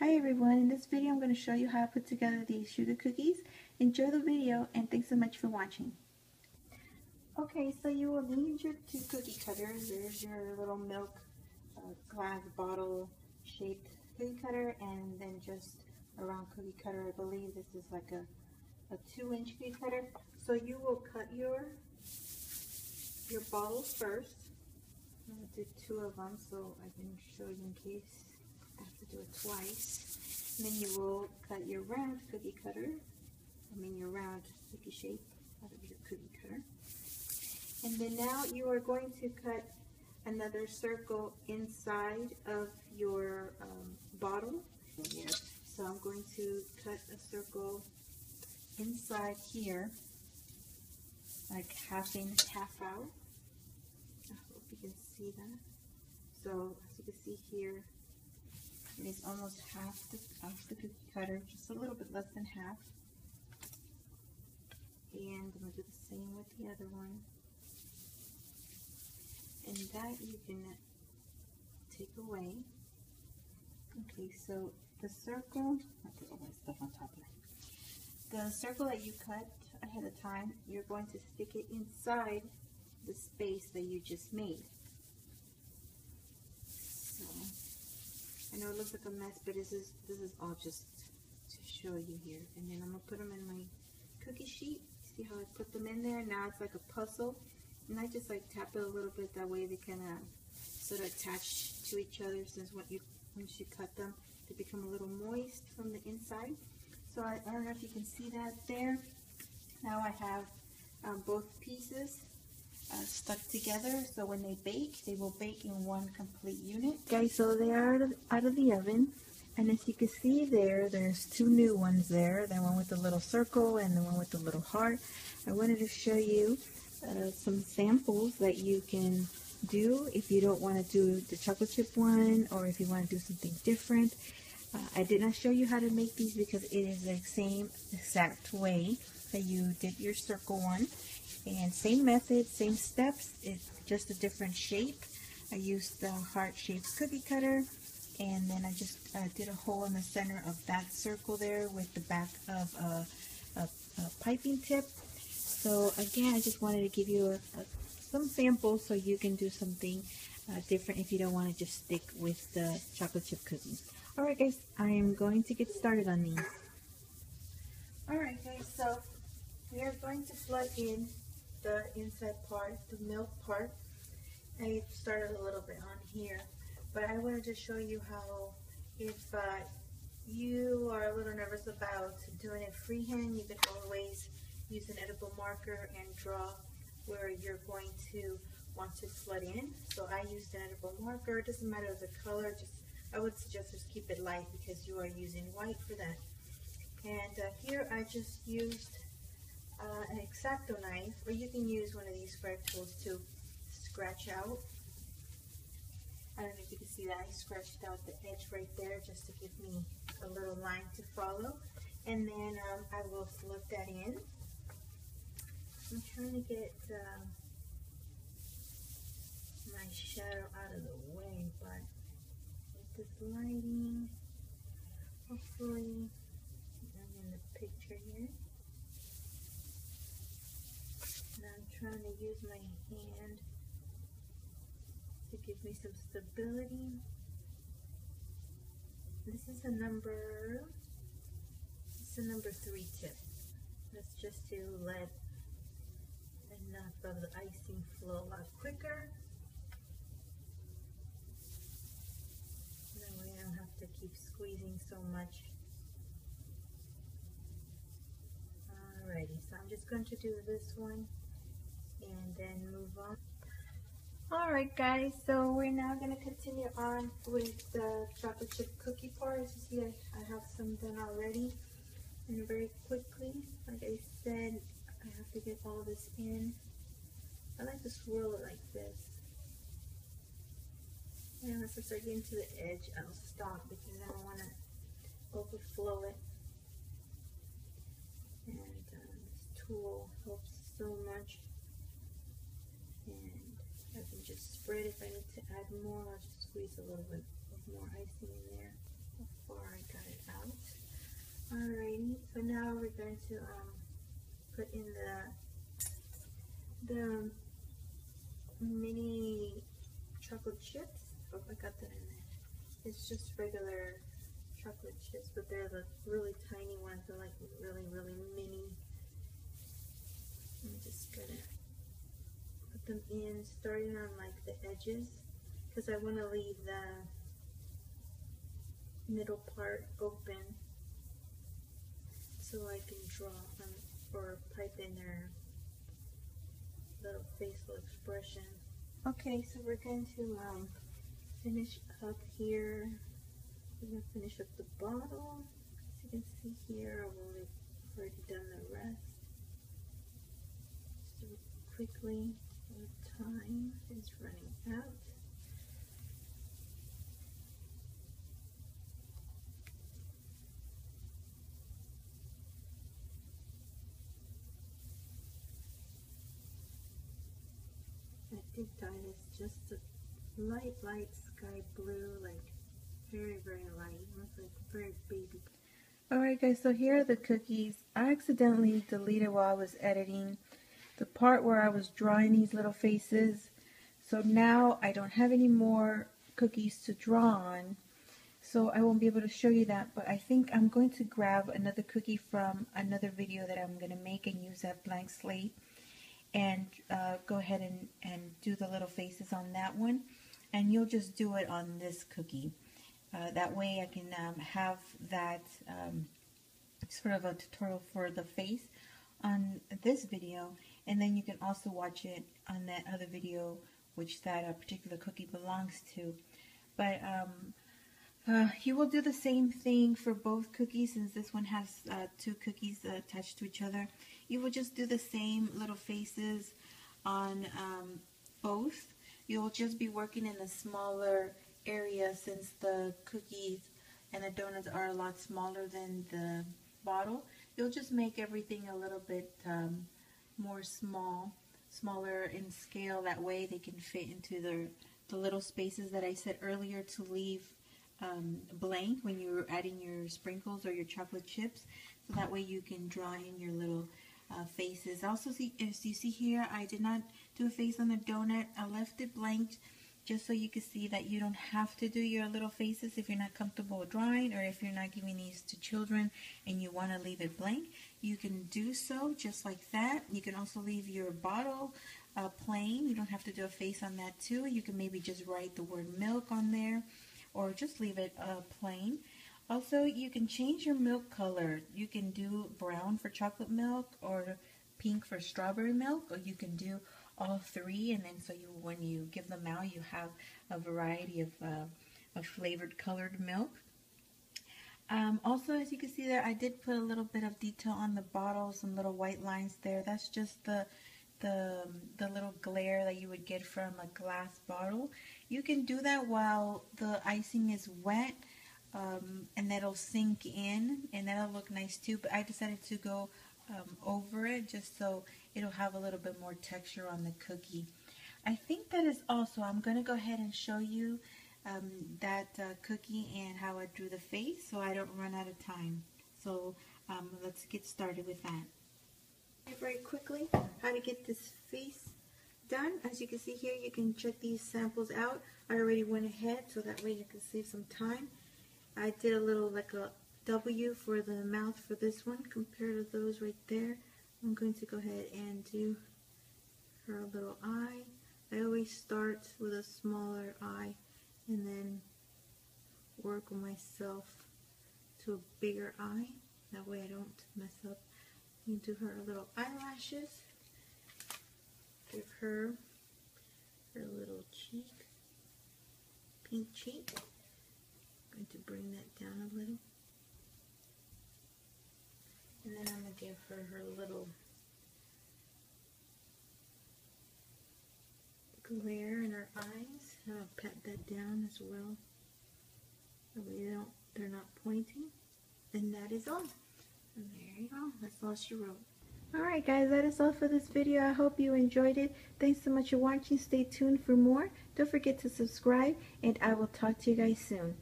Hi everyone, in this video I'm going to show you how to put together these sugar cookies. Enjoy the video and thanks so much for watching. Okay, so you will need your two cookie cutters. There's your little milk glass bottle shaped cookie cutter, and then just a round cookie cutter. I believe this is like a 2-inch cookie cutter. So you will cut your bottles first. I'm going to do 2 of them so I can show you in case I have to do it twice. And then you will cut your round cookie cutter, your round cookie shape out of your cookie cutter. And then now you are going to cut another circle inside of your bottle. So I'm going to cut a circle inside here, like half in, half out. I hope you can see that. So as you can see here, it is almost half the cookie cutter, just a little bit less than half. And I'm going to do the same with the other one. And that you can take away. Okay, so the circle, I'll put all my stuff on top of it. The circle that you cut ahead of time, you're going to stick it inside the space that you just made. So I know it looks like a mess, but this is all just to show you here. And then I'm gonna put them in my cookie sheet. See how I put them in there? Now it's like a puzzle, and I just like tap it a little bit. That way they can sort of attach to each other. Since once you cut them, they become a little moist from the inside. So I don't know if you can see that there. Now I have both pieces stuck together, so when they bake, they will bake in one complete unit. Okay, so they are out of the oven, and as you can see there's 2 new ones there, the one with the little circle and the one with the little heart. I wanted to show you some samples that you can do if you don't want to do the chocolate chip one, or if you want to do something different. I did not show you how to make these because it is the same exact way that you did your circle one. And same method, same steps, it's just a different shape. I used the heart-shaped cookie cutter, and then I just did a hole in the center of that circle there with the back of a piping tip. So again, I just wanted to give you some samples so you can do something different if you don't want to just stick with the chocolate chip cookies. Alright guys, I am going to get started on these. Alright guys, so we are going to plug in the inside part, the milk part. I started a little bit on here, but I wanted to show you how if you are a little nervous about doing it freehand, you can always use an edible marker and draw where you're going to want to flood in. So I used an edible marker. It doesn't matter the color, I would suggest just keep it light because you are using white for that. And here I just used an X-Acto knife, or you can use one of these square tools to scratch out. I don't know if you can see that. I scratched out the edge right there just to give me a little line to follow. And then I will slip that in. I'm trying to get my shadow out of the way, but with this lighting, hopefully I'm in the picture here. And I'm trying to use my hand to give me some stability. This is a number 3 tip. That's just to let enough of the icing flow a lot quicker. That way I don't have to keep squeezing so much. Alrighty, so I'm just going to do this one and then move on. Alright guys, so we're now going to continue on with the chocolate chip cookie part. As you see, I have some done already, and very quickly, like I said, I have to get all this in. I like to swirl it like this. And once I start getting to the edge, I'll stop because I don't want to overflow it. And this tool helps so much. And I can just spread. If I need to add more, I'll just squeeze a little bit of more icing in there. How far I got Alrighty, so now we're going to put in the mini chocolate chips. Oh, I got that in there. It's just regular chocolate chips, but they're the really tiny ones. They're like really, really mini. I'm just gonna put them in, starting on like the edges, because I want to leave the middle part open so I can draw them or pipe in their little facial expression. Okay, so we're going to finish up here. We're going to finish up the bottle. As you can see here, I've already done the rest. So quickly, the time is running out. I did dye this just a light sky blue, like very, very light. It looks like very baby. Alright guys, so here are the cookies. I accidentally deleted while I was editing the part where I was drawing these little faces. So now I don't have any more cookies to draw on. So I won't be able to show you that, but I think I'm going to grab another cookie from another video that I'm going to make and use that blank slate and go ahead and do the little faces on that one, and you'll just do it on this cookie. That way I can have that sort of a tutorial for the face on this video, and then you can also watch it on that other video which that particular cookie belongs to. But you will do the same thing for both cookies, since this one has two cookies attached to each other. You will just do the same little faces on both. You'll just be working in a smaller area, since the cookies and the donuts are a lot smaller than the bottle. You'll just make everything a little bit more smaller in scale. That way they can fit into the little spaces that I said earlier to leave blank when you're adding your sprinkles or your chocolate chips, so that way you can draw in your little faces. Also, as you see here, I did not do a face on the donut. I left it blank just so you can see that you don't have to do your little faces if you're not comfortable with drawing, or if you're not giving these to children and you want to leave it blank. You can do so just like that. You can also leave your bottle plain. You don't have to do a face on that too. You can maybe just write the word milk on there, or just leave it plain. Also, you can change your milk color. You can do brown for chocolate milk, or pink for strawberry milk, or you can do all three, and then so when you give them out, you have a variety of flavored colored milk. Also, as you can see there, I did put a little bit of detail on the bottle, some little white lines there. That's just the little glare that you would get from a glass bottle. You can do that while the icing is wet, and that'll sink in, and that'll look nice too. But I decided to go over it just so it'll have a little bit more texture on the cookie. I think that is all. So I'm going to go ahead and show you that cookie and how I drew the face, so I don't run out of time. So let's get started with that. Very quickly, how to get this face done. As you can see here, you can check these samples out. I already went ahead so that way you can save some time. I did a little like a W for the mouth for this one compared to those right there. I'm going to go ahead and do her little eye. I always start with a smaller eye and then work myself to a bigger eye. That way I don't mess up. You do her little eyelashes. Give her little cheek, pink cheek. I'm going to bring that down a little. And then I'm going to give her little glare in her eyes. And I'll pat that down as well. That way they're not pointing. And that is all. And there you go. That's all she wrote. Alright guys, that is all for this video. I hope you enjoyed it. Thanks so much for watching. Stay tuned for more. Don't forget to subscribe, and I will talk to you guys soon.